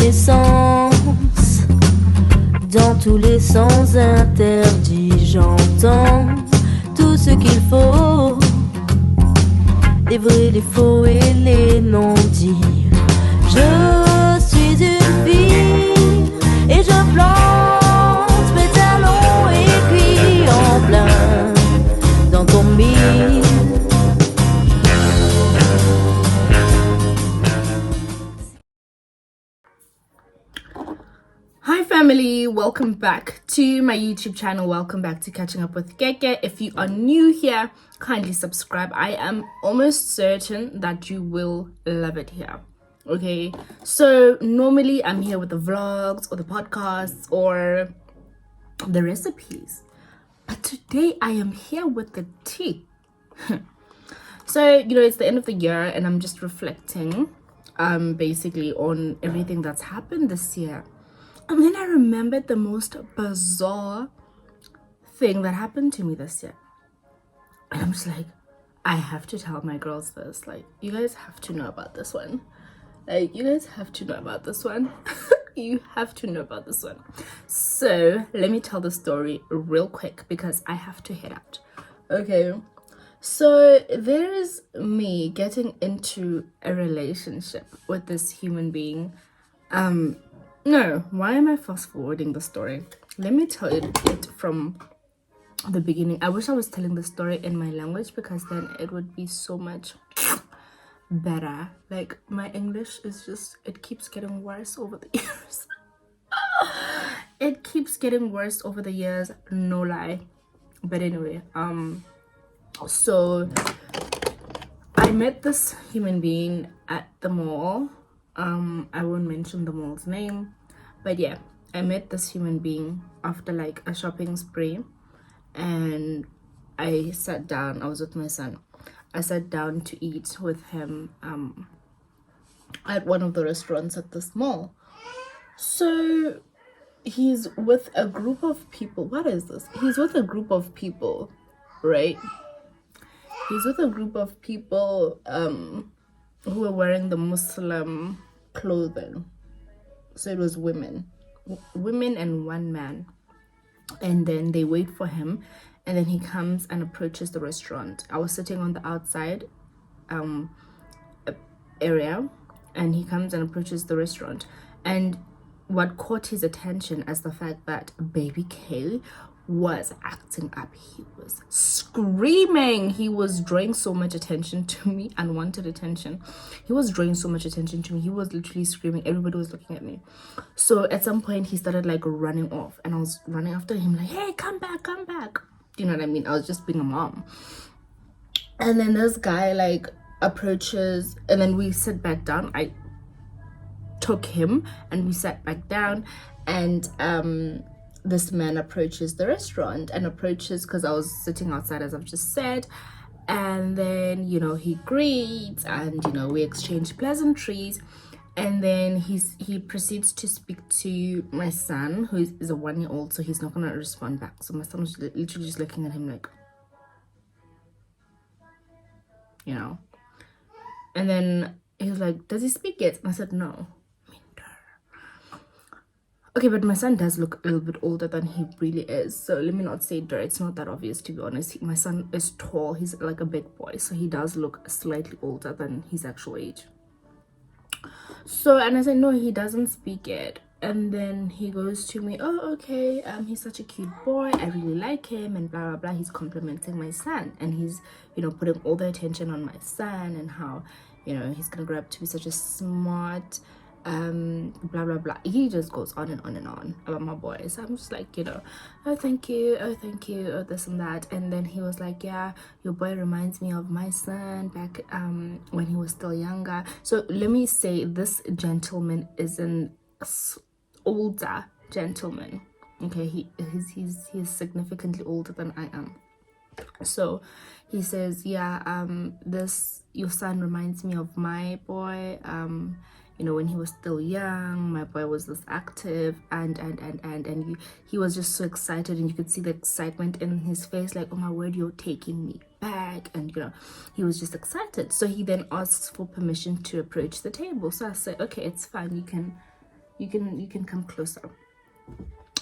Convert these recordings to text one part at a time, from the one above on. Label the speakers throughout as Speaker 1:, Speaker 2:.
Speaker 1: les sens, dans tous les sens interdits, j'entends tout ce qu'il faut, les vrais, les faux et les non-dits. Je suis une fille et je plante mes talons aiguilles en plein dans ton mille.
Speaker 2: Hi family, welcome back to my YouTube channel. Welcome back to Catching Up with Keke. If you are new here, kindly subscribe. I am almost certain that you will love it here. Okay, so normally I'm here with the vlogs or the podcasts or the recipes, but today I am here with the tea. So it's the end of the year and I'm just reflecting basically on everything that's happened this year. And then I remembered the most bizarre thing that happened to me this year. And I'm just like, I have to tell my girls this. Like, you guys have to know about this one. You have to know about this one. So let me tell the story real quick because I have to head out. Okay. So there's me getting into a relationship with this human being. No, why am I fast forwarding the story? Let me tell it from the beginning. I wish I was telling the story in my language because then it would be so much better. Like, my English is just, it keeps getting worse over the years. It keeps getting worse over the years, no lie. But anyway, so I met this human being at the mall. I won't mention the mall's name, but yeah, I met this human being after like a shopping spree, and I sat down. I was with my son. I sat down to eat with him at one of the restaurants at this mall. So he's with a group of people. What is this? He's with a group of people, right? He's with a group of people who were wearing the Muslim clothing. So it was women and one man. And then they wait for him, and then he comes and approaches the restaurant. I was sitting on the outside area, and he comes and approaches the restaurant. And what caught his attention is the fact that baby K was acting up. He was screaming. He was drawing so much attention to me, unwanted attention. He was drawing so much attention to me. He was literally screaming. Everybody was looking at me. So at some point he started like running off, and I was running after him like, hey, come back. Do you know what I mean? I was just being a mom. And then this guy like approaches, and then we sit back down. I took him and we sat back down, and this man approaches the restaurant and approaches because I was sitting outside, as I've just said, and then he greets, and we exchange pleasantries, and then he proceeds to speak to my son, who is a 1-year-old, so he's not gonna respond back. So my son was literally just looking at him like, and then he was like, does he speak it? And I said no. Okay, but my son does look a little bit older than he really is. So let me not say dirt. It's not that obvious, to be honest. My son is tall. He's like a big boy. So he does look slightly older than his actual age. So, and I said, no, he doesn't speak it. And then he goes to me, oh, okay, he's such a cute boy. I really like him and blah, blah, blah. He's complimenting my son. And he's, putting all the attention on my son and how, he's going to grow up to be such a smart, blah blah blah. He just goes on and on and on about my boy. So I'm just like, oh thank you, oh this and that. And then he was like, yeah, your boy reminds me of my son back when he was still younger. So let me say, this gentleman is an older gentleman. Okay, he's significantly older than I am. So he says, yeah, this your son reminds me of my boy. When he was still young, my boy was this active, and he was just so excited, and you could see the excitement in his face, like, oh my word, you're taking me back. And he was just excited. So he then asks for permission to approach the table. So I said, okay, it's fine, you can you can come closer.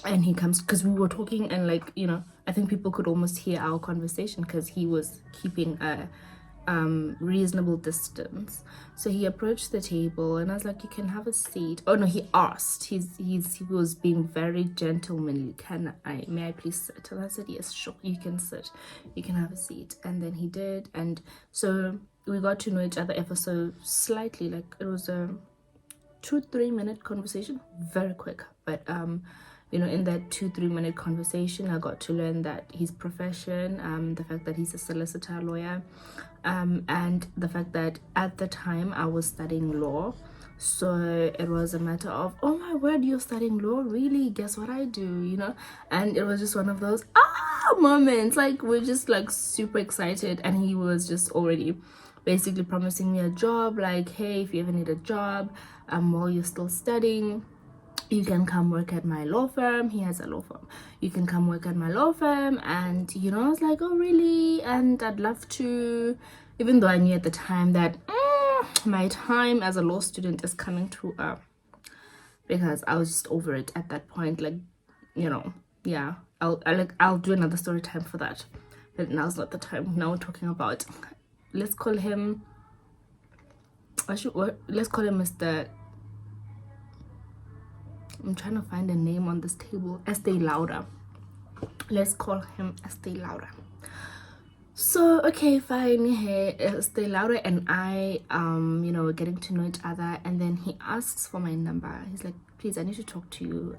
Speaker 2: And he comes, because we were talking, and like, you know, I think people could almost hear our conversation because he was keeping a reasonable distance. So he approached the table and I was like, you can have a seat. Oh no, he asked, he was being very gentlemanly, may I please sit? And I said, yes, sure, you can sit, you can have a seat. And then he did, and so we got to know each other ever so slightly. Like, it was a 2-3 minute conversation, very quick, but you know, in that 2-3 minute conversation, I got to learn that his profession, the fact that he's a solicitor lawyer, and the fact that at the time I was studying law. So it was a matter of, oh my word, you're studying law? Really? Guess what I do, you know? And it was just one of those moments. Like, we're just like super excited, and he was just already basically promising me a job, like, hey, if you ever need a job while you're still studying, you can come work at my law firm. He has a law firm. You can come work at my law firm. And, you know, I was like, oh, really? And I'd love to, even though I knew at the time that my time as a law student is coming to because I was just over it at that point. Like, you know, yeah, I'll do another story time for that. But now's not the time. Now we're talking about, let's call him Mr. I'm trying to find a name on this table. Estee Lauder. Let's call him Estee Lauder. So, okay, fine. Hey, Estee Lauder and I, you know, we're getting to know each other. And then he asks for my number. He's like, please, I need to talk to you.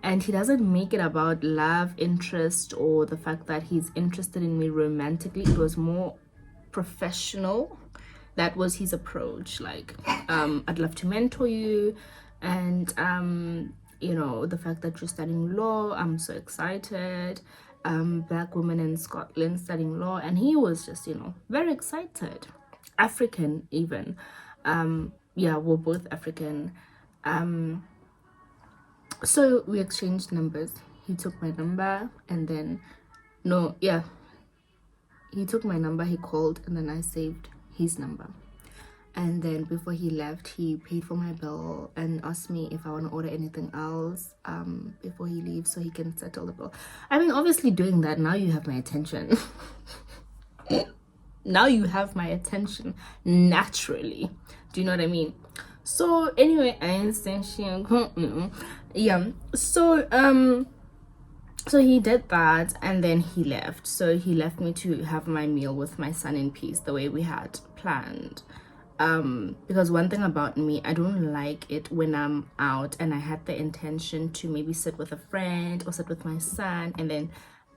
Speaker 2: And he doesn't make it about love, interest, or the fact that he's interested in me romantically. It was more professional. That was his approach. Like, I'd love to mentor you. And you know, the fact that you're studying law, I'm so excited. Black woman in Scotland studying law, and he was just, you know, very excited. African even. Yeah, we're both African. So we exchanged numbers. He took my number, and then he took my number, he called, and then I saved his number. And then before he left, he paid for my bill and asked me if I want to order anything else before he leaves, so he can settle the bill. I mean, obviously doing that, now you have my attention. Now you have my attention naturally. Do you know what I mean? So anyway, yeah. So he did that, and then he left. So he left me to have my meal with my son in peace, the way we had planned. Because one thing about me, I don't like it when I'm out and I had the intention to maybe sit with a friend or sit with my son, and then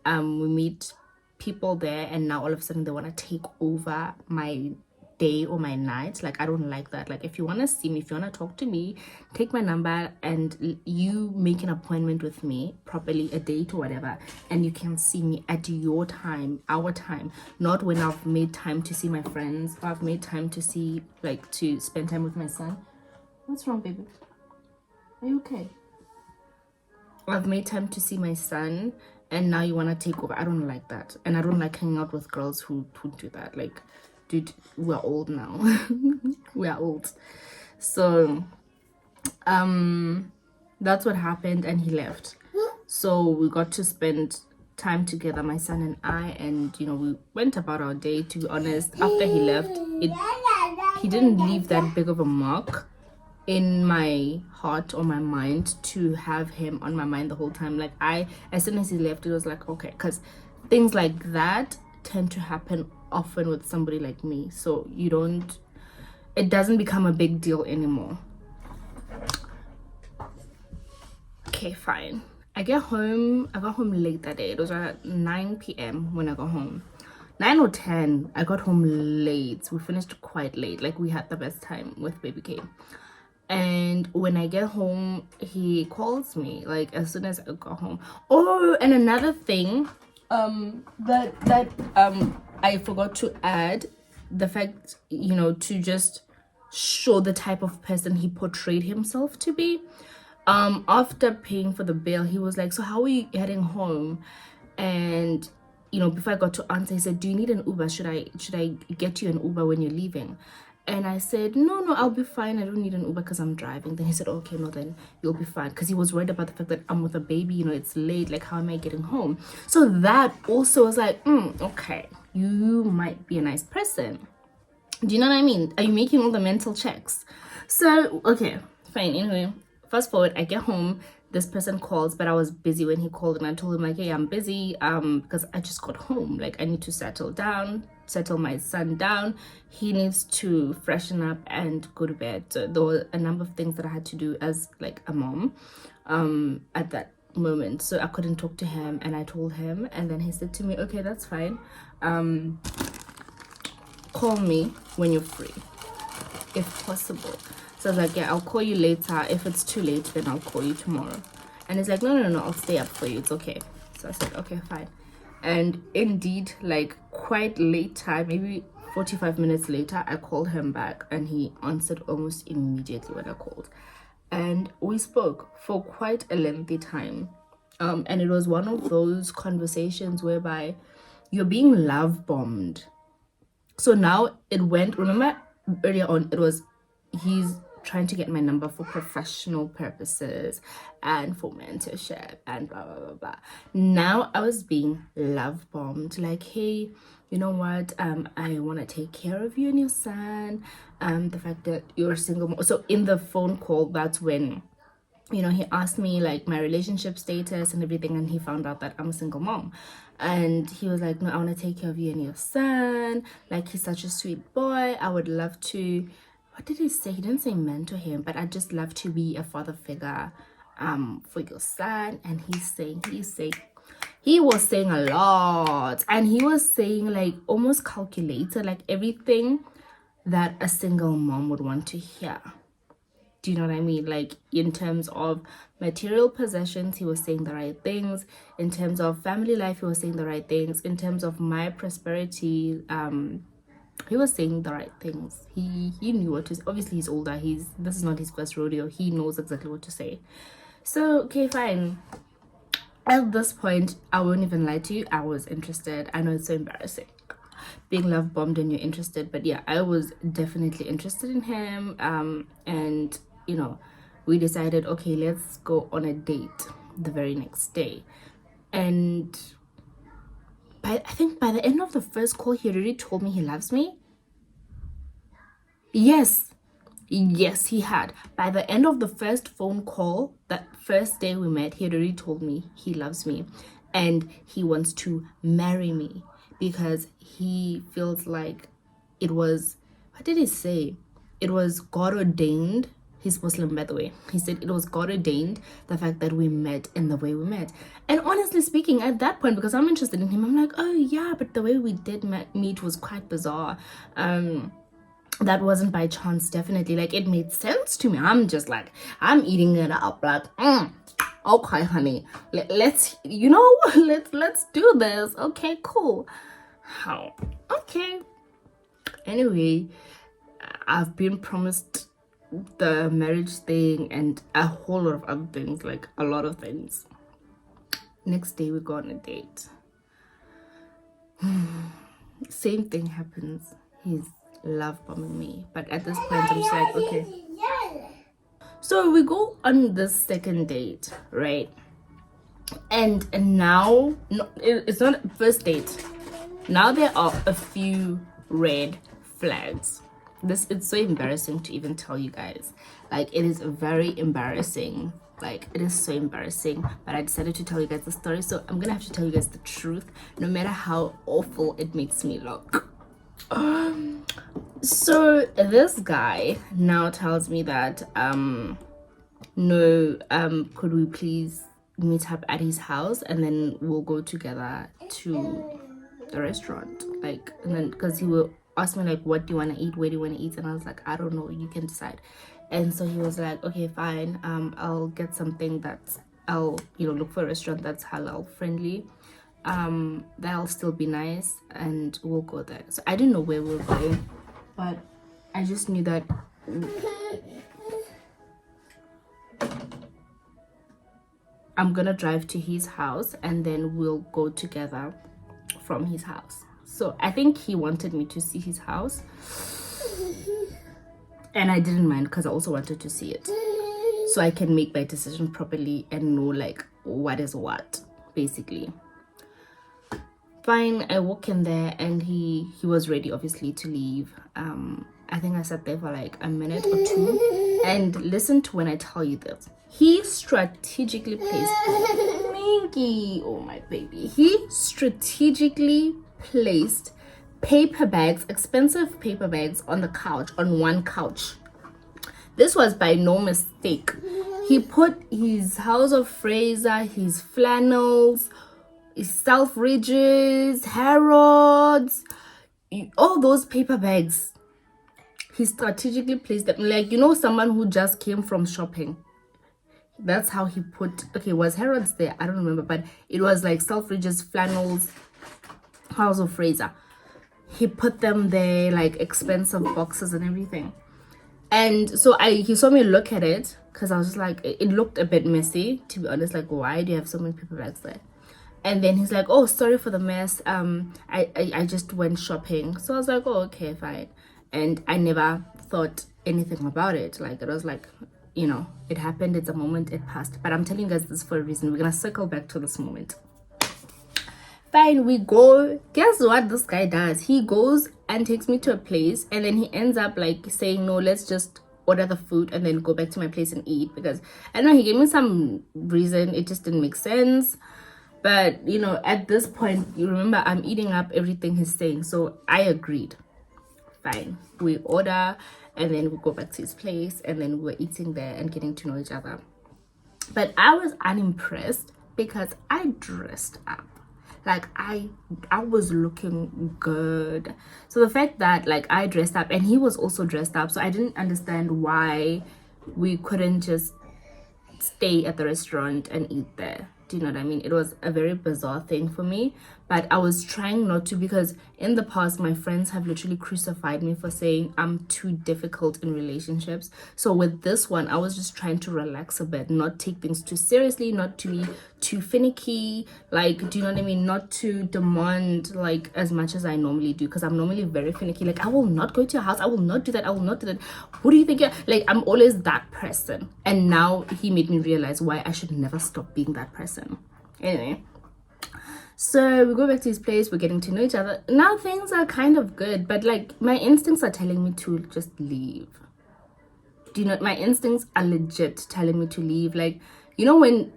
Speaker 2: we meet people there, and now all of a sudden they want to take over my day or my night. Like, I don't like that. Like, if you want to see me, if you want to talk to me, take my number and you make an appointment with me properly, a date or whatever, and you can see me at your time, our time, not when I've made time to see my friends, or I've made time to see, like, to spend time with my son. What's wrong, baby? Are you okay? I've made time to see my son, and now you want to take over. I don't like that. And I don't like hanging out with girls who do that. Like, dude, we're old now. We are old. So that's what happened, and he left. So we got to spend time together, my son and I, and, you know, we went about our day. To be honest, after he left, he didn't leave that big of a mark in my heart or my mind to have him on my mind the whole time. Like, as soon as he left, it was like, okay, because things like that tend to happen often with somebody like me, so it doesn't become a big deal anymore. Okay, fine. I got home late that day. It was at 9 p.m. when I got home. 9 or 10, I got home late. We finished quite late. Like, we had the best time with baby K. And when I get home, he calls me, like, as soon as I got home. Oh, and another thing that I forgot to add, the fact, you know, to just show the type of person he portrayed himself to be. After paying for the bill, he was like, so how are you heading home? And, you know, before I got to answer, he said, do you need an Uber? Should I get you an Uber when you're leaving? And I said, no, I'll be fine. I don't need an Uber because I'm driving. Then he said, okay, no, then you'll be fine. Because he was worried about the fact that I'm with a baby, you know, it's late. Like, how am I getting home? So that also was like, okay, you might be a nice person. Do you know what I mean? Are you making all the mental checks? So, okay, fine. Anyway, fast forward, I get home. This person calls, but I was busy when he called, and I told him like, hey, I'm busy because I just got home. Like, I need to settle my son down. He needs to freshen up and go to bed. So there were a number of things that I had to do as like a mom at that moment. So I couldn't talk to him, and I told him, and then he said to me, okay, that's fine. Call me when you're free, if possible. So I was like, yeah, I'll call you later. If it's too late, then I'll call you tomorrow. And he's like, no, I'll stay up for you. It's okay. So I said, okay, fine. And indeed, like quite late time, maybe 45 minutes later, I called him back and he answered almost immediately when I called. And we spoke for quite a lengthy time. And it was one of those conversations whereby you're being love bombed. So now it went, remember earlier on, it was he's trying to get my number for professional purposes and for mentorship and blah blah blah blah. Now I was being love bombed, like, hey, you know what, I want to take care of you and your son, the fact that you're single. So in the phone call, that's when, you know, he asked me like my relationship status and everything, and he found out that I'm a single mom. And he was like, no, I want to take care of you and your son, like, he's such a sweet boy, I would love to, what did he say? He didn't say mentor him, but I'd just love to be a father figure for your son. And he was saying a lot, and he was saying like almost calculated, like everything that a single mom would want to hear. Do you know what I mean? Like in terms of material possessions, he was saying the right things. In terms of family life, he was saying the right things. In terms of my prosperity, he was saying the right things. He knew what to say. Obviously he's older. This is not his first rodeo. He knows exactly what to say. So okay, fine. At this point, I won't even lie to you, I was interested. I know it's so embarrassing being love bombed and you're interested, but yeah, I was definitely interested in him. And you know, we decided, okay, let's go on a date the very next day. And I think by the end of the first call, he already told me he loves me. Yes, he had. By the end of the first phone call, that first day we met, he had already told me he loves me and he wants to marry me, because he feels like it was, what did he say? It was God ordained. He's Muslim, by the way. He said it was God ordained, the fact that we met in the way we met. And honestly speaking, at that point, because I'm interested in him, I'm like, oh yeah, but the way we did meet was quite bizarre. That wasn't by chance, definitely. Like, it made sense to me. I'm just like, I'm eating it up, like, okay, honey, let's do this. Okay, cool. How? Okay. Anyway, I've been promised the marriage thing and a whole lot of other things, like a lot of things. Next day we go on a date. Same thing happens. He's love bombing me, but at this point I'm just like, okay. So we go on this second date, right? And now, no, it's not first date. Now there are a few red flags. It's so embarrassing to even tell you guys. Like, it is very embarrassing. Like, it is so embarrassing, but I decided to tell you guys the story, so I'm gonna have to tell you guys the truth, no matter how awful it makes me look. So this guy now tells me that could we please meet up at his house and then we'll go together to the restaurant, like, and then because he will ask me like, what do you want to eat, where do you want to eat, and I was like, I don't know, you can decide. And so he was like, okay, fine, I'll get something that's, I'll look for a restaurant that's halal friendly, that'll still be nice, and we'll go there. So I didn't know where we were going, but I just knew that I'm gonna drive to his house and then we'll go together from his house. So I think he wanted me to see his house. And I didn't mind because I also wanted to see it, so I can make my decision properly and know like what is what, basically. Fine, I walk in there and he was ready obviously to leave. I think I sat there for like a minute or two, and listen to when I tell you this. He strategically placed Minky, oh my baby. He strategically placed paper bags, expensive paper bags on the couch, on one couch. This was by no mistake. He put his House of Fraser, his flannels, his Selfridges, Harrods, all those paper bags. He strategically placed them, like, you know, someone who just came from shopping. That's how he put, okay, was Harrods there? I don't remember, but it was like Selfridges, flannels, House of Fraser. He put them there, like expensive boxes and everything. And so he saw me look at it, because I was just like, it looked a bit messy, to be honest. Like, why do you have so many paper bags there? And then he's like, oh, sorry for the mess. I just went shopping. So I was like, oh, okay, fine. And I never thought anything about it. Like, it was like, you know, it happened. It's a moment. It passed. But I'm telling you guys this for a reason. We're going to circle back to this moment. Fine, we go. Guess what this guy does? He goes and takes me to a place. And then he ends up like saying, no, let's just order the food and then go back to my place and eat. Because, I don't know, he gave me some reason. It just didn't make sense. But, you know, at this point, you remember, I'm eating up everything he's saying. So I agreed. Fine. We order and then we go back to his place. And then we're eating there and getting to know each other. But I was unimpressed because I dressed up. Like, I was looking good. So the fact that, like, I dressed up and he was also dressed up. So I didn't understand why we couldn't just stay at the restaurant and eat there. Do you know what I mean? It was a very bizarre thing for me, but I was trying not to, because in the past my friends have literally crucified me for saying I'm too difficult in relationships. So with this one, I was just trying to relax a bit, not take things too seriously, not to be too finicky, like, do you know what I mean? Not to demand like as much as I normally do, because I'm normally very finicky. Like, I will not go to your house, I will not do that, I will not do that. Who do you think you're? Like, I'm always that person. And now he made me realize why I should never stop being that person. Anyway, so we go back to his place, we're getting to know each other. Now things are kind of good, but like my instincts are telling me to just leave. Do you know, my instincts are legit telling me to leave. Like, you know, when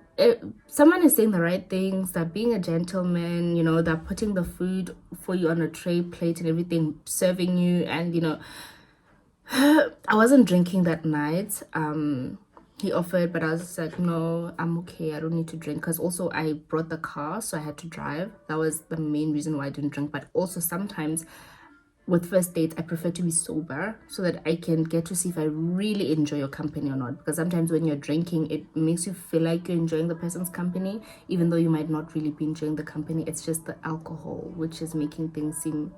Speaker 2: someone is saying the right things, they're being a gentleman, you know, they're putting the food for you on a tray, plate and everything, serving you. And, you know, I wasn't drinking that night. He offered, but I was just like, no, I'm okay, I don't need to drink. Because also I brought the car, so I had to drive. That was the main reason why I didn't drink. But also sometimes with first dates, I prefer to be sober so that I can get to see if I really enjoy your company or not. Because sometimes when you're drinking, it makes you feel like you're enjoying the person's company, even though you might not really be enjoying the company. It's just the alcohol which is making things seem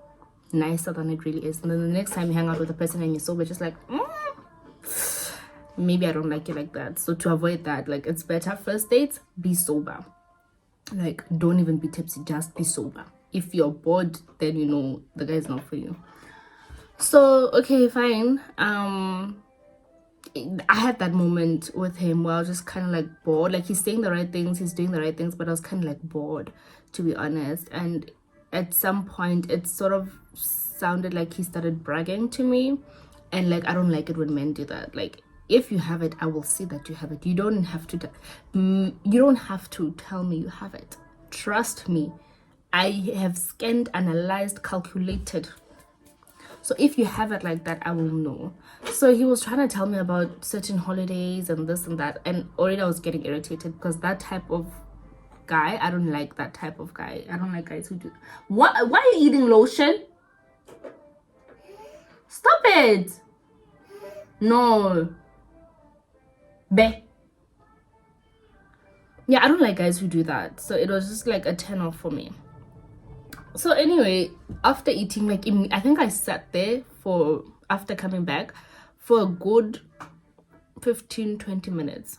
Speaker 2: nicer than it really is. And then the next time you hang out with a person and you're sober, just like, maybe I don't like it like that. So to avoid that, like, it's better first dates, be sober. Like, don't even be tipsy, just be sober. If you're bored, then you know the guy's not for you. So okay, fine. I had that moment with him where I was just kind of like bored. Like, he's saying the right things, he's doing the right things, but I was kind of like bored, to be honest. And at some point it sort of sounded like he started bragging to me, and like, I don't like it when men do that. Like, if you have it, I will see that you have it. You don't have to tell me you have it. Trust me, I have scanned, analyzed, calculated. So if you have it like that, I will know. So he was trying to tell me about certain holidays and this and that, and already I was getting irritated, because that type of guy, I don't like that type of guy. I don't like guys who do. What? Why are you eating lotion? Stop it. No. Be. Yeah, I don't like guys who do that. So it was just like a turn off for me. So anyway, after eating, like, I think I sat there for, after coming back, for a good 15-20 minutes,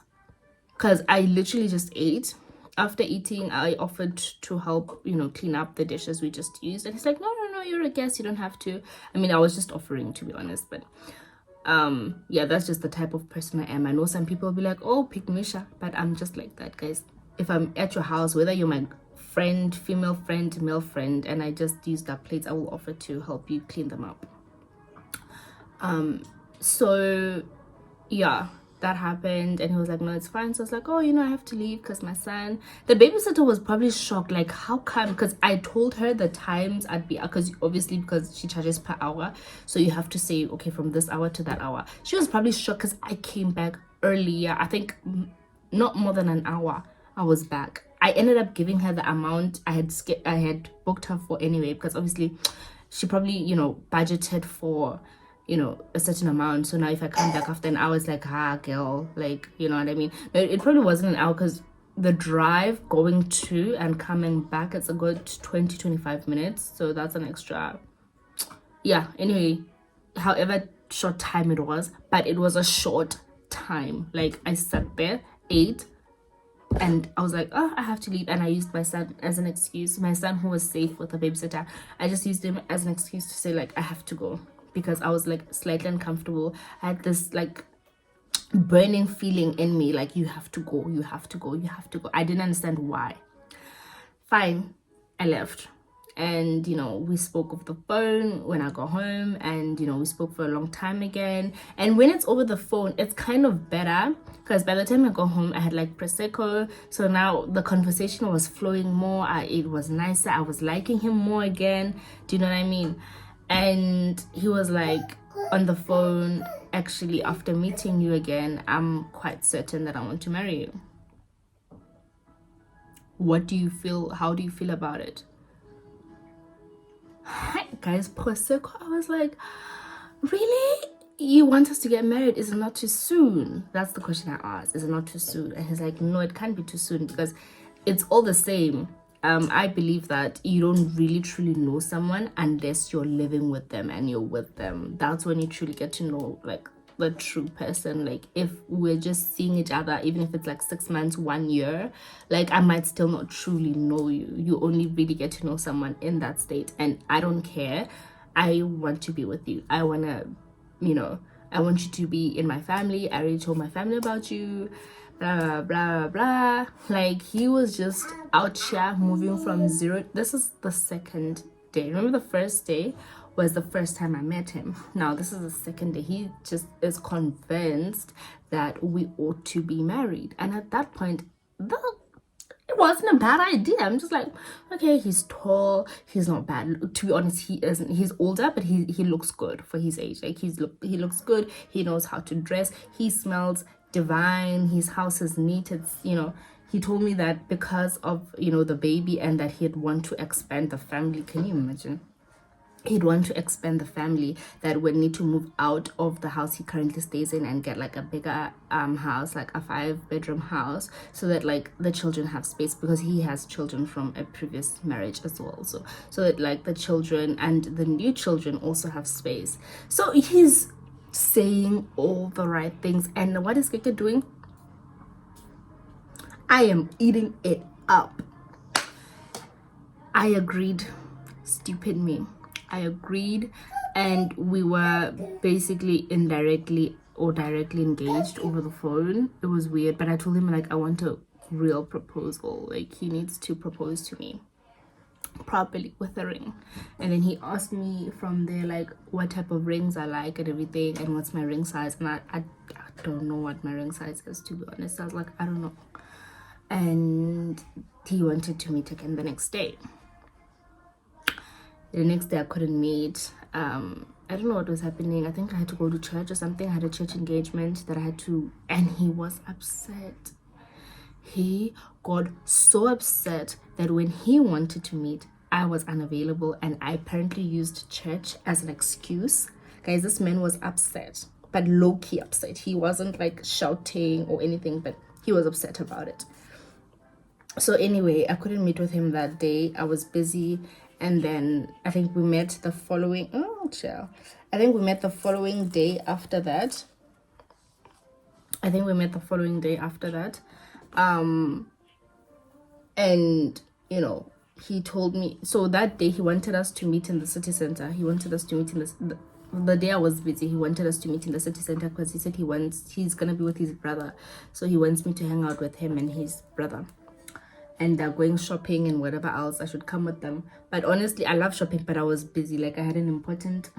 Speaker 2: because I literally just ate. After eating, I offered to help, you know, clean up the dishes we just used, and he's like, no, you're a guest, you don't have to. I mean, I was just offering, to be honest. But Yeah, that's just the type of person I am. I know some people will be like, oh, pick Misha, but I'm just like that, guys. If I'm at your house, whether you're my friend, female friend, male friend, and I just used up plates, I will offer to help you clean them up. So yeah, that happened, and he was like, no, it's fine. So I was like, oh, I have to leave because my son, the babysitter was probably shocked, like, how come? Because I told her the times I'd be, because obviously because she charges per hour, so you have to say, okay, from this hour to that hour. She was probably shocked because I came back earlier. I think not more than an hour I was back. I ended up giving her the amount I had booked her for anyway, because obviously she probably budgeted for a certain amount. So now if I come back after an hour, it's like, girl, like, you know what I mean? No, it probably wasn't an hour, because the drive going to and coming back, it's a good 20-25 minutes, so that's an extra. Yeah, anyway, however short time it was, but it was a short time. Like, I sat there, ate, and I was like, oh, I have to leave. And I used my son as an excuse. My son, who was safe with a babysitter, I just used him as an excuse to say, like, I have to go, because I was like slightly uncomfortable. I had this like burning feeling in me, like, you have to go, you have to go, you have to go. I didn't understand why. Fine, I left. And we spoke over the phone when I got home, and we spoke for a long time again. And when it's over the phone, it's kind of better, because by the time I got home, I had like prosecco, so now the conversation was flowing more. It was nicer. I was liking him more again. Do you know what I mean? And he was like on the phone, actually, after meeting you again, I'm quite certain that I want to marry you. What do you feel? How do you feel about it? Guys, prosecco. I was like, really? You want us to get married? Is it not too soon? That's the question I asked. Is it not too soon? And he's like, no, it can't be too soon, because it's all the same. I believe that you don't really truly know someone unless you're living with them and you're with them. That's when you truly get to know, like, the true person. Like, if we're just seeing each other, even if it's like 6 months, 1 year, like, I might still not truly know you. You only really get to know someone in that state. And I don't care. I want to be with you. I want to, I want you to be in my family. I already told my family about you. Blah, blah, blah. Like, he was just out here moving from zero. This is the second day. Remember, the first day was the first time I met him. Now, this is the second day. He just is convinced that we ought to be married. And at that point, it wasn't a bad idea. I'm just like, okay, he's tall, he's not bad. To be honest, he isn't. He's older, but he looks good for his age. Like, he looks good. He knows how to dress. He smells divine. His house is neat. It's, he told me that because of the baby, and that he'd want to expand the family. Can you imagine? He'd want to expand the family, that would need to move out of the house he currently stays in and get like a bigger house, like a 5-bedroom house, so that like the children have space, because he has children from a previous marriage as well, so that like the children and the new children also have space. So he's saying all the right things. And what is Keke doing? I am eating it up. I agreed. Stupid me. I agreed, and we were basically indirectly or directly engaged over the phone. It was weird, but I told him, like, I want a real proposal. Like, he needs to propose to me properly with a ring. And then he asked me from there, like, what type of rings I like and everything, and what's my ring size. And I don't know what my ring size is, to be honest. I was like, I don't know. And he wanted to meet again the next day. The next day I couldn't meet. I don't know what was happening. I think I had to go to church or something. I had a church engagement that I had to, and he was upset. He got so upset that when he wanted to meet, I was unavailable, and I apparently used church as an excuse. Guys, this man was upset, but low-key upset. He wasn't like shouting or anything, but he was upset about it. So anyway, I couldn't meet with him that day. I was busy. And then I think we met the following, I think we met the following day after that. And, he told me, so that day he wanted us to meet in the city center. He wanted us to meet in the day I was busy, he wanted us to meet in the city center because he said he's gonna be with his brother, so he wants me to hang out with him and his brother, and they're going shopping and whatever else. I should come with them. But honestly, I love shopping, but I was busy. Like I had an important,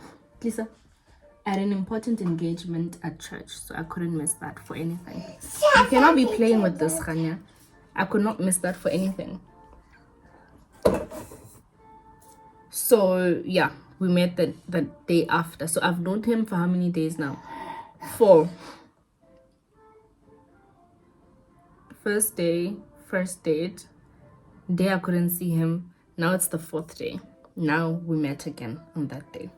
Speaker 2: Lisa, I had an important engagement at church, so I couldn't miss that for anything. You cannot be playing with this, Khanya. I could not miss that for anything. So yeah, we met the day after. So I've known him for how many days now? 4. First day, first date, day I couldn't see him. Now it's the 4th day. Now we met again on that day.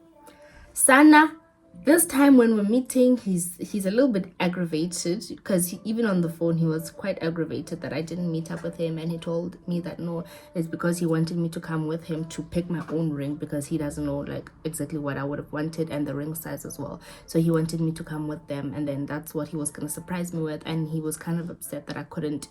Speaker 2: Sana, this time when we're meeting, he's a little bit aggravated because even on the phone he was quite aggravated that I didn't meet up with him, and he told me that no, it's because he wanted me to come with him to pick my own ring because he doesn't know like exactly what I would have wanted and the ring size as well. So he wanted me to come with them, and then that's what he was gonna surprise me with, and he was kind of upset that I couldn't,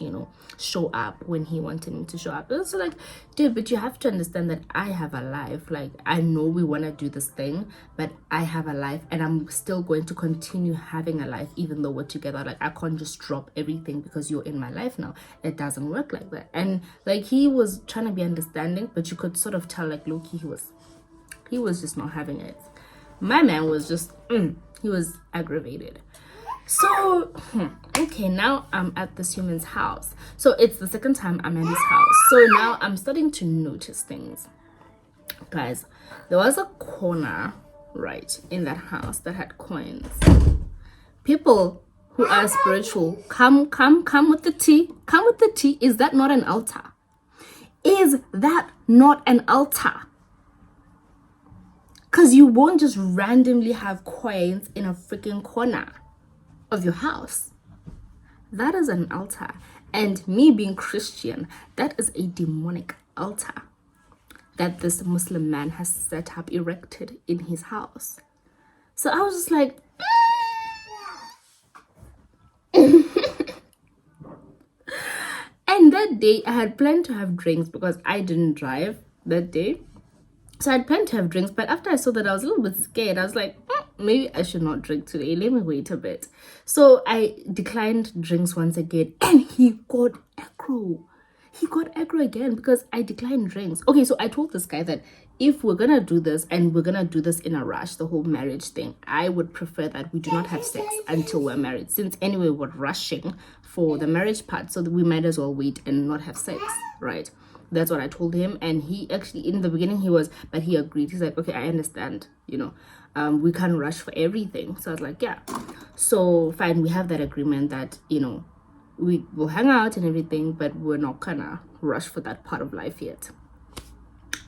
Speaker 2: show up when he wanted me to show up. It was like, dude, but you have to understand that I have a life. Like I know we want to do this thing, but I have a life, and I'm still going to continue having a life even though we're together. Like I can't just drop everything because you're in my life now. It doesn't work like that. And like he was trying to be understanding, but you could sort of tell like Loki he was just not having it. My man was just he was aggravated. So okay, now I'm at this human's house. So it's the second time I'm at his house. So now I'm starting to notice things. Guys, there was a corner right in that house that had coins. People who are spiritual, come with the tea. Come with the tea. Is that not an altar? Is that not an altar? Because you won't just randomly have coins in a freaking corner of your house. That is an altar. And me being Christian, that is a demonic altar that this Muslim man has set up, erected in his house. So I was just like, and that day I had planned to have drinks because I didn't drive that day. So I had planned to have drinks, but after I saw that, I was a little bit scared. I was like, maybe I should not drink today. Let me wait a bit. So I declined drinks once again, and he got aggro. He got aggro again because I declined drinks. Okay, so I told this guy that if we're gonna do this and we're gonna do this in a rush, the whole marriage thing, I would prefer that we do not have sex until we're married, since anyway we're rushing for the marriage part, so that we might as well wait and not have sex, right? That's what I told him. And he actually, in the beginning, but he agreed. He's like, okay, I understand, we can't rush for everything. So I was like, yeah. So fine, we have that agreement that, we will hang out and everything, but we're not gonna rush for that part of life yet.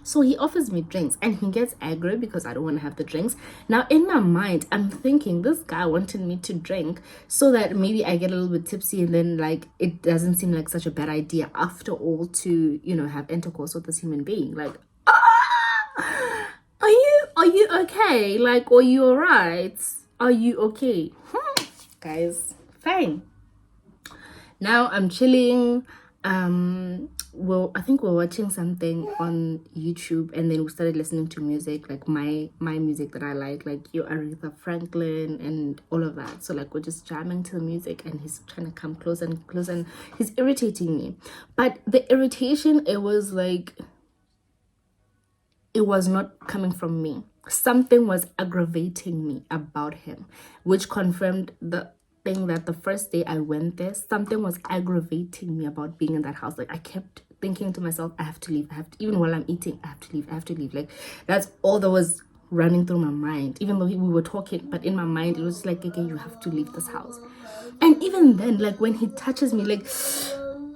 Speaker 2: So he offers me drinks and he gets angry because I don't want to have the drinks. Now in my mind, I'm thinking this guy wanted me to drink so that maybe I get a little bit tipsy, and then like it doesn't seem like such a bad idea after all to, have intercourse with this human being. Like, are you okay? Like, are you all right? Are you okay? Guys, fine. Now I'm chilling. I think we're watching something on YouTube, and then we started listening to music, like my music that I like your Aretha Franklin and all of that. So like we're just jamming to the music, and he's trying to come close and close, and he's irritating me. But the irritation, it was not coming from me. Something was aggravating me about him, which confirmed the thing that the first day I went there, something was aggravating me about being in that house. Like I kept thinking to myself, I have to leave. Even while I'm eating, I have to leave. Like that's all that was running through my mind. Even though we were talking, but in my mind, it was like, okay, you have to leave this house. And even then, like when he touches me, like,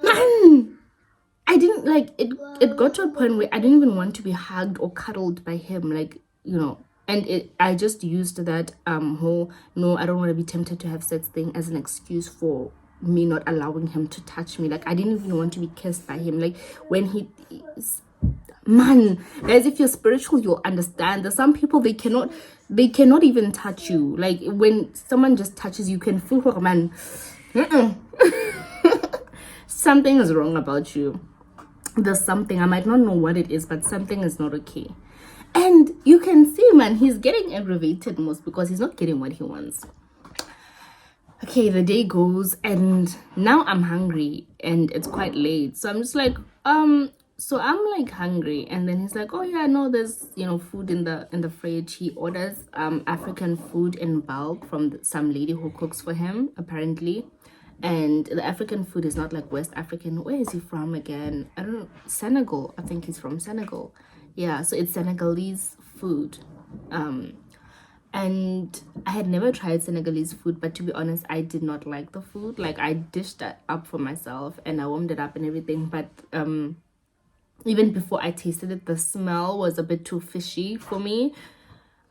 Speaker 2: man, I didn't like it. It got to a point where I didn't even want to be hugged or cuddled by him. Like, and I just used that whole no, I don't want to be tempted to have sex thing as an excuse for me not allowing him to touch me. Like I didn't even want to be kissed by him. Like when man, guys, if you're spiritual, you'll understand. There's some people, they cannot even touch you. Like when someone just touches you, you can feel like, man, something is wrong about you. There's something, I might not know what it is, but something is not okay. And you can see, man, he's getting aggravated most because he's not getting what he wants. Okay, the day goes and now I'm hungry and it's quite late. So I'm just like, so I'm like hungry, and then he's like, oh yeah, no, there's food in the fridge. He orders African food in bulk from some lady who cooks for him, apparently. And the African food is not like West African. Where is he from again? I don't know. Senegal. I think he's from Senegal. Yeah, so it's Senegalese food. And I had never tried Senegalese food, but to be honest, I did not like the food. Like, I dished that up for myself and I warmed it up and everything, but even before I tasted it, the smell was a bit too fishy for me.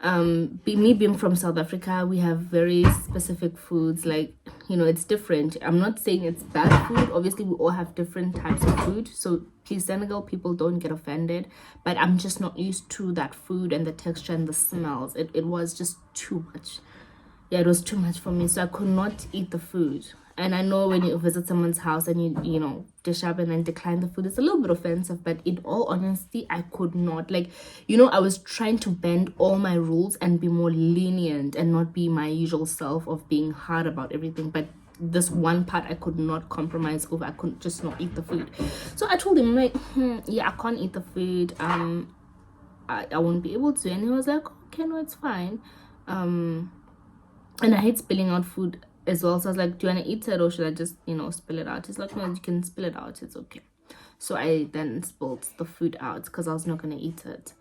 Speaker 2: Me being from South Africa, we have very specific foods, like, it's different. I'm not saying it's bad food. Obviously, we all have different types of food, so please, Senegal people, don't get offended, but I'm just not used to that food and the texture and the smells. It was just too much. Yeah, it was too much for me, so I could not eat the food. And I know when you visit someone's house and you dish up and then decline the food, it's a little bit offensive, but in all honesty, I could not. Like, I was trying to bend all my rules and be more lenient and not be my usual self of being hard about everything, but this one part I could not compromise over. I could just not eat the food. So I told him, like, yeah, I can't eat the food. I won't be able to. And he was like, okay, no, it's fine. And I hate spilling out food as well. So I was like, do you want to eat it or should I just, spill it out? He's like, no, you can spill it out. It's okay. So I then spilled the food out because I was not going to eat it.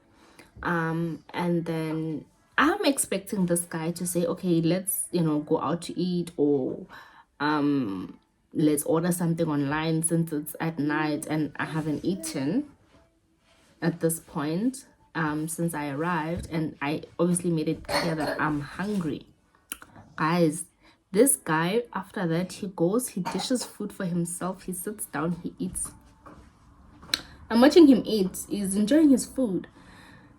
Speaker 2: And then I'm expecting this guy to say, okay, let's, go out to eat, or let's order something online since it's at night and I haven't eaten at this point since I arrived, and I obviously made it clear that I'm hungry. Guys, this guy, after that, he goes, he dishes food for himself, he sits down, he eats. I'm watching him eat. He's enjoying his food.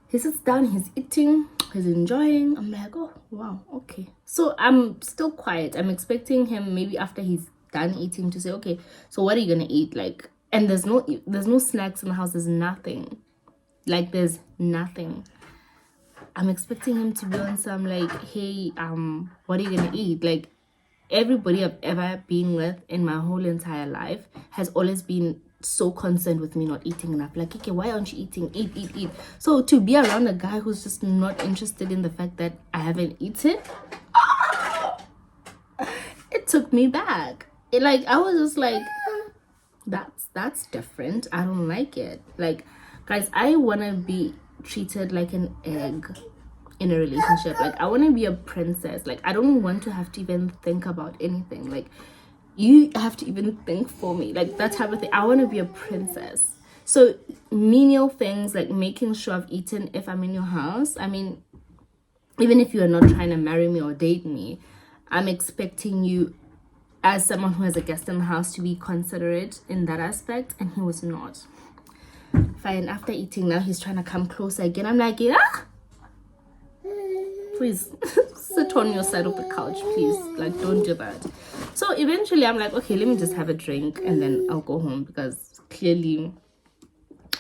Speaker 2: He sits down, he's eating, he's enjoying. I'm like, oh wow, okay. So I'm still quiet. I'm expecting him maybe after he's done eating to say, okay, so what are you gonna eat? Like, and there's no snacks in the house. There's nothing. Like, there's nothing. I'm expecting him to be on some like, hey, what are you gonna eat? Like, everybody I've ever been with in my whole entire life has always been so concerned with me not eating enough. Like, okay, why aren't you eating? Eat. So to be around a guy who's just not interested in the fact that I haven't eaten, it took me back. I was just like, that's different. I don't like it. Like, guys, I want to be treated like an egg in a relationship. Like, I want to be a princess. Like, I don't want to have to even think about anything. Like, you have to even think for me, like that type of thing. I want to be a princess. So menial things like making sure I've eaten if I'm in your house. I mean, even if you're not trying to marry me or date me, I'm expecting you as someone who has a guest in the house to be considerate in that aspect, and he was not. Fine, after eating now he's trying to come closer again. I'm like, yeah, please sit on your side of the couch, please. Like, don't do that. So eventually I'm like, okay, let me just have a drink and then I'll go home, because clearly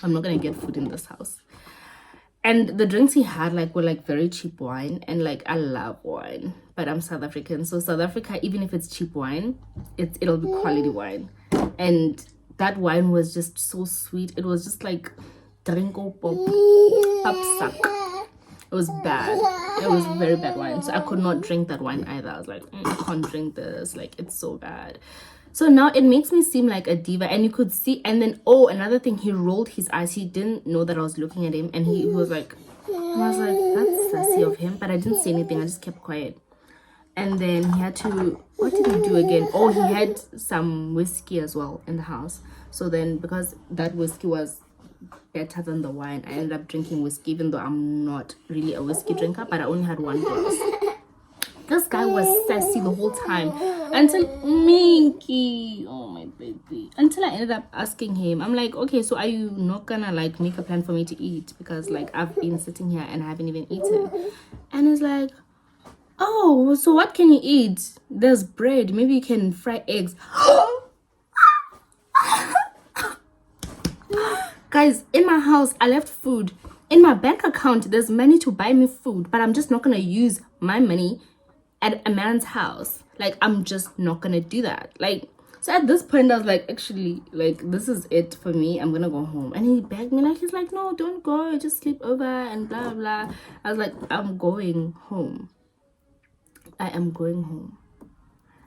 Speaker 2: I'm not gonna get food in this house. And the drinks he had were very cheap wine, and I love wine, but I'm South African, so South Africa, even if it's cheap wine, it'll be quality wine. And that wine was just so sweet. It was just like drinko pop suck. It was bad. It was very bad wine. So I could not drink that wine either. I was like, I can't drink this. Like, it's so bad. So now it makes me seem like a diva, and you could see. And then, another thing, he rolled his eyes. He didn't know that I was looking at him, and he was like, and I was like, that's sassy of him. But I didn't say anything. I just kept quiet. And then he had to, what did he do again? Oh, he had some whiskey as well in the house. So then, because that whiskey was better than the wine, I ended up drinking whiskey, even though I'm not really a whiskey drinker, but I only had one glass. This guy was sassy the whole time until Minky, oh my baby, until I ended up asking him. I'm like, okay, so are you not gonna make a plan for me to eat, because I've been sitting here and I haven't even eaten? And he's like, oh, so what can you eat? There's bread, maybe you can fry eggs. Guys, in my house I left food in my bank account, there's money to buy me food, but I'm just not gonna use my money at a man's house. Like, I'm just not gonna do that. Like, so at this point, I was like, actually, like, this is it for me. I'm gonna go home. And he begged me, like, he's like, no, don't go, just sleep over and blah blah. I was like, I'm going home. I am going home.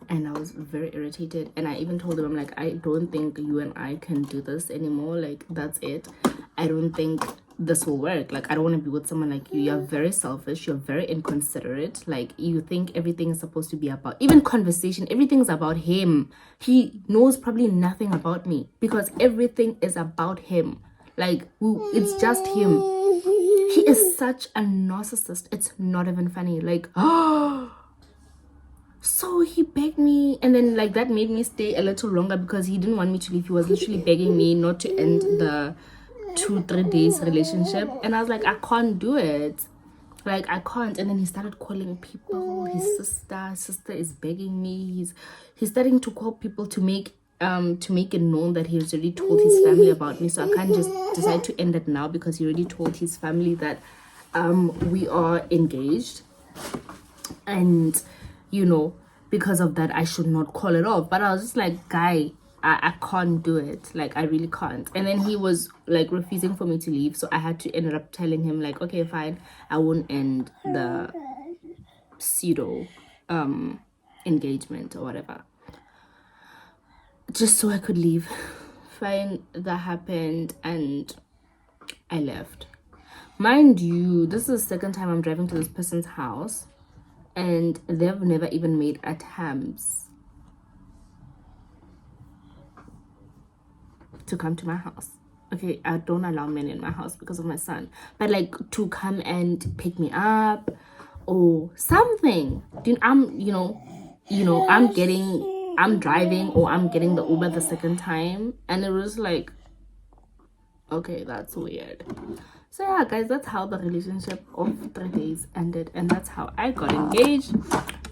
Speaker 2: And I was very irritated, and I even told him, I'm like, I don't think you and I can do this anymore. Like, that's it. I don't think this will work. Like, I don't want to be with someone like you. You're very selfish, you're very inconsiderate. Like, you think everything is supposed to be about, even conversation, everything's about him. He knows probably nothing about me because everything is about him. Like, it's just him. He is such a narcissist, it's not even funny. Like, oh. So he begged me, and then like that made me stay a little longer because he didn't want me to leave. He was literally begging me not to end the 2-3 days relationship, and I was like, I can't do it. Like, I can't. And then he started calling people. His sister is begging me. He's starting to call people to make it known that he's already told his family about me. So I can't just decide to end it now because he already told his family that we are engaged, and you know, because of that I should not call it off. But I was just like, guy, I can't do it. Like, I really can't. And then he was like refusing for me to leave, so I had to end up telling him like, okay, fine, I won't end the pseudo engagement or whatever, just so I could leave. Fine, that happened, and I left. Mind you, this is the second time I'm driving to this person's house, and they've never even made attempts to come to my house. Okay, I don't allow men in my house because of my son, but like to come and pick me up or something. I'm driving, or I'm getting the Uber the second time, and it was like, okay, that's weird. So yeah, guys, that's how the relationship of 3 days ended, and that's how I got engaged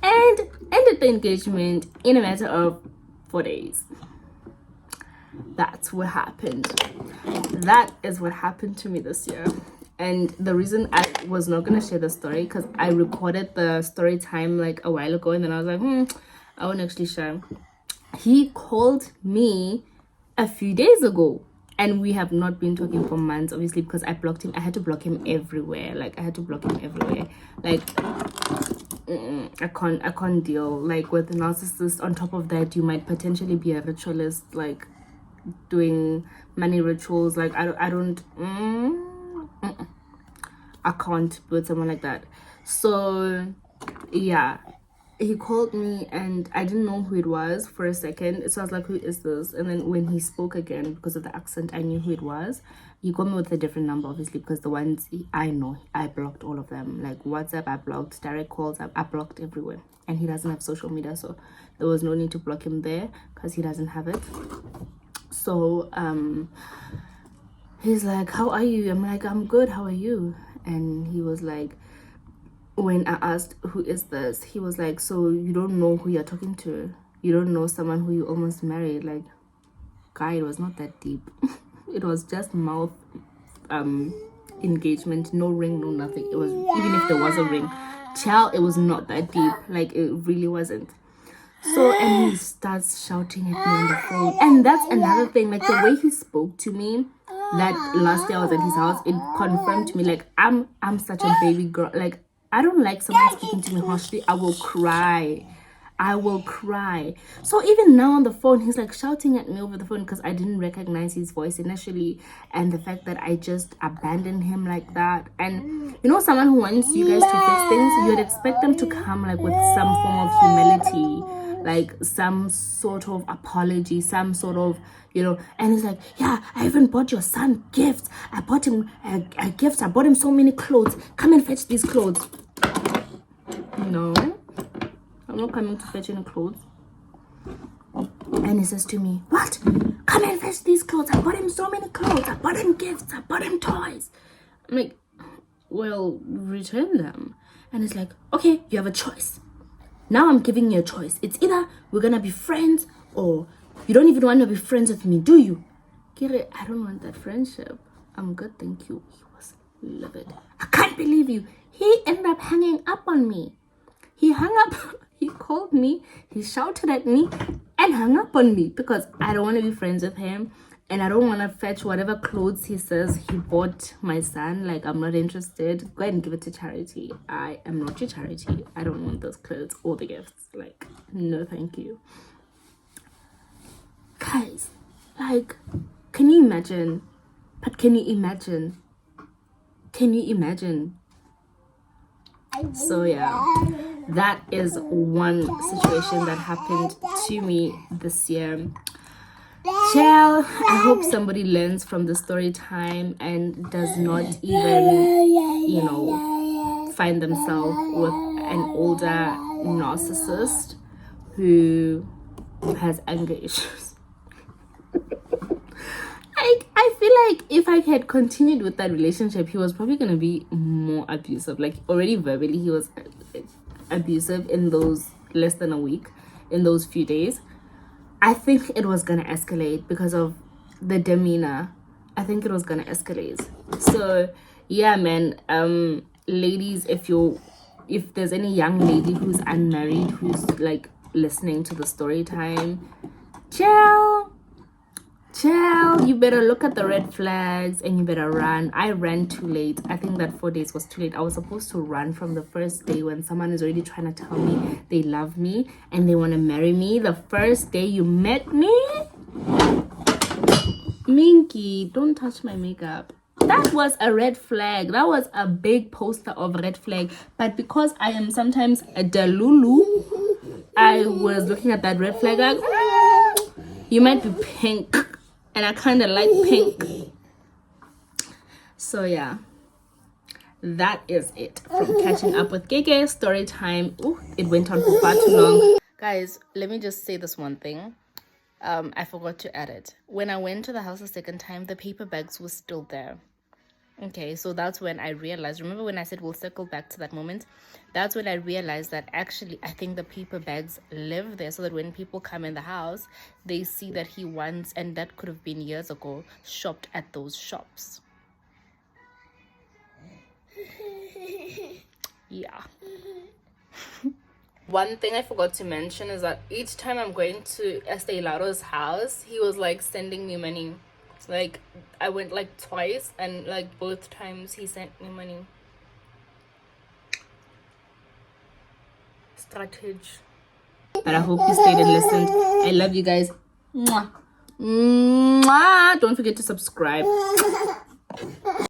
Speaker 2: and ended the engagement in a matter of 4 days. That's what happened. That is what happened to me this year. And the reason I was not gonna share the story, because I recorded the story time like a while ago, and then I was like, I won't actually share. He called me a few days ago, and we have not been talking for months, obviously, because I blocked him. I had to block him everywhere. Like, I had to block him everywhere. Like, I can't deal like with a narcissist. On top of that, you might potentially be a ritualist, like doing money rituals. Like, I can't be with someone like that. So yeah, he called me and I didn't know who it was for a second. So I was like, who is this? And then when he spoke again, because of the accent, I knew who it was. He called me with a different number, obviously, because the ones I know, I blocked all of them. Like WhatsApp, I blocked. Direct calls, I blocked everywhere. And he doesn't have social media, so there was no need to block him there because he doesn't have it. So he's like, how are you? I'm like, I'm good, how are you? And he was like, when I asked, who is this? He was like, so you don't know who you're talking to? You don't know someone who you almost married? Like, guy, it was not that deep. It was just mouth engagement, no ring, no nothing. It was, even if there was a ring, child, it was not that deep. Like, it really wasn't. So, and he starts shouting at me on the phone. And that's another thing, like the way he spoke to me that last day I was at his house, it confirmed to me, like, I'm such a baby girl. Like, I don't like someone speaking to me harshly. I will cry. So even now on the phone, he's like shouting at me over the phone because I didn't recognize his voice initially, and the fact that I just abandoned him like that. And you know, someone who wants you guys to fix things, you'd expect them to come like with some form of humility, like some sort of apology, some sort of, you know. And he's like, yeah, I even bought your son gifts. I bought him gifts. I bought him so many clothes. Come and fetch these clothes. No, I'm not coming to fetch any clothes. And he says to me, what? Come and fetch these clothes. I bought him so many clothes. I bought him gifts. I bought him toys. I'm like, well, return them. And he's like, okay, you have a choice. Now I'm giving you a choice. It's either we're gonna be friends, or you don't even want to be friends with me, do you? Kiri, I don't want that friendship. I'm good, thank you. He was Livid. I can't believe you. He ended up hanging up on me. He hung up, he called me, he shouted at me, and hung up on me because I don't want to be friends with him. And I don't want to fetch whatever clothes he says he bought my son. Like, I'm not interested. Go ahead and give it to charity. I am not your charity. I don't want those clothes or the gifts. Like, no thank you. Guys, like, can you imagine? But can you imagine? Can you imagine? So yeah, that is one situation that happened to me this year. Child, I hope somebody learns from the story time and does not even, find themselves with an older narcissist who has anger issues. I feel like if I had continued with that relationship, he was probably going to be more abusive. Like, already verbally, he was abusive in those less than a week, in those few days. I think it was going to escalate because of the demeanor. I think it was going to escalate. So, yeah, man, ladies, if there's any young lady who's unmarried, who's, like, listening to the story time, chill, you better look at the red flags and you better run. I ran too late. I think that 4 days was too late. I was supposed to run from the first day when someone is already trying to tell me they love me and they want to marry me. The first day you met me, Minky, don't touch my makeup. That was a red flag. That was a big poster of red flag. But because I am sometimes a delulu, I was looking at that red flag like, you might be pink. And I kind of like pink. So yeah, that is it from catching up with Gege story time. Ooh, it went on for far too long. Guys, let me just say this one thing. I forgot to add it. When I went to the house the second time, the paper bags were still there. Okay, so that's when I realized, remember when I said we'll circle back to that moment? That's when I realized that actually I think the paper bags live there so that when people come in the house, they see that he once, and that could have been years ago, shopped at those shops. Yeah. One thing I forgot to mention is that each time I'm going to Estee Lauder's house, he was like sending me money. Like, I went like twice, and like both times he sent me money. Strategy. But I hope you stayed and listened. I love you guys. Mwah. Mwah. Don't forget to subscribe.